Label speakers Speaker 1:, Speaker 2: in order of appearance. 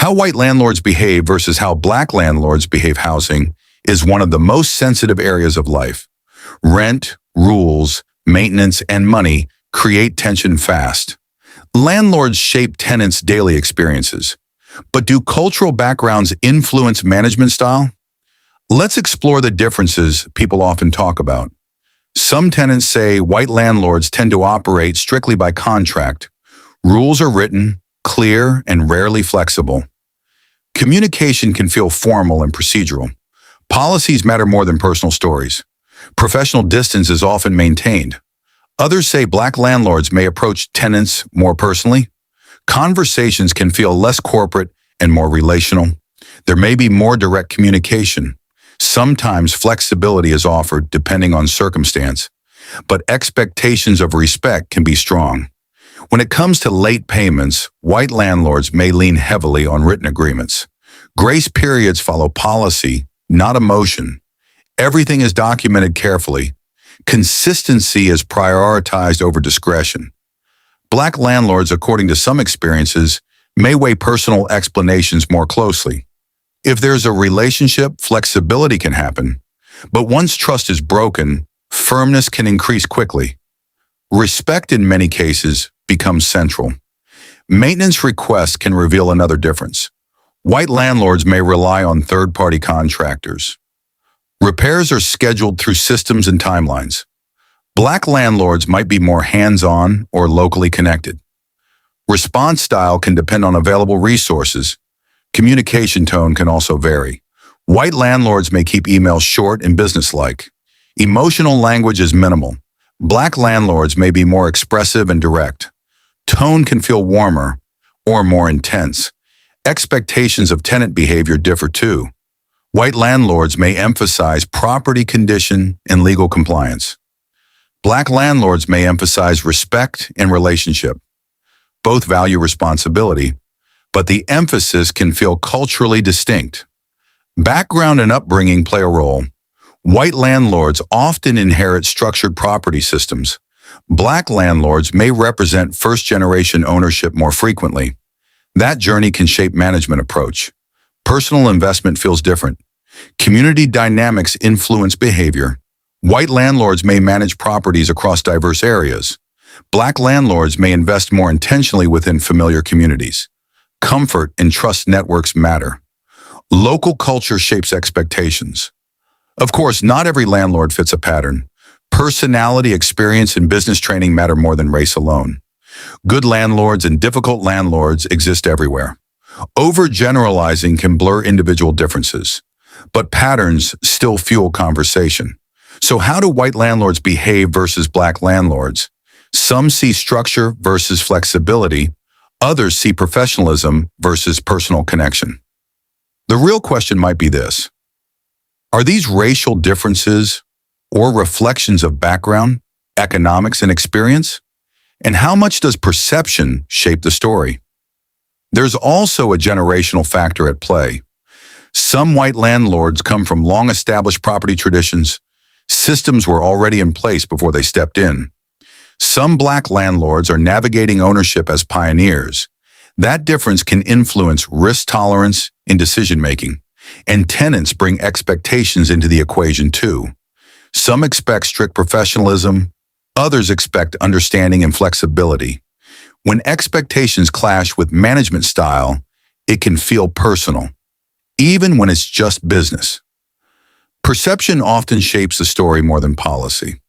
Speaker 1: How white landlords behave versus how black landlords behave housing is one of the most sensitive areas of life. Rent, rules, maintenance, and money create tension fast. Landlords shape tenants' daily experiences. But do cultural backgrounds influence management style? Let's explore the differences people often talk about. Some tenants say white landlords tend to operate strictly by contract. Rules are written, clear, and rarely flexible. Communication can feel formal and procedural. Policies matter more than personal stories. Professional distance is often maintained. Others say black landlords may approach tenants more personally. Conversations can feel less corporate and more relational. There may be more direct communication. Sometimes flexibility is offered depending on circumstance, but expectations of respect can be strong. When it comes to late payments, white landlords may lean heavily on written agreements. Grace periods follow policy, not emotion. Everything is documented carefully. Consistency is prioritized over discretion. Black landlords, according to some experiences, may weigh personal explanations more closely. If there's a relationship, flexibility can happen. But once trust is broken, firmness can increase quickly. Respect in many cases becomes central. Maintenance requests can reveal another difference. White landlords may rely on third-party contractors. Repairs are scheduled through systems and timelines. Black landlords might be more hands-on or locally connected. Response style can depend on available resources. Communication tone can also vary. White landlords may keep emails short and businesslike. Emotional language is minimal. Black landlords may be more expressive and direct. Tone can feel warmer or more intense. Expectations of tenant behavior differ too. White landlords may emphasize property condition and legal compliance. Black landlords may emphasize respect and relationship. Both value responsibility, but the emphasis can feel culturally distinct. Background and upbringing play a role. White landlords often inherit structured property systems. Black landlords may represent first-generation ownership more frequently. That journey can shape management approach. Personal investment feels different. Community dynamics influence behavior. White landlords may manage properties across diverse areas. Black landlords may invest more intentionally within familiar communities. Comfort and trust networks matter. Local culture shapes expectations. Of course, not every landlord fits a pattern. Personality, experience, and business training matter more than race alone. Good landlords and difficult landlords exist everywhere. Overgeneralizing can blur individual differences, but patterns still fuel conversation. So how do white landlords behave versus black landlords? Some see structure versus flexibility. Others see professionalism versus personal connection. The real question might be this: are these racial differences or reflections of background, economics, and experience? And how much does perception shape the story? There's also a generational factor at play. Some white landlords come from long-established property traditions. Systems were already in place before they stepped in. Some black landlords are navigating ownership as pioneers. That difference can influence risk tolerance in decision-making, and tenants bring expectations into the equation too. Some expect strict professionalism, others expect understanding and flexibility. When expectations clash with management style, it can feel personal, even when it's just business. Perception often shapes the story more than policy.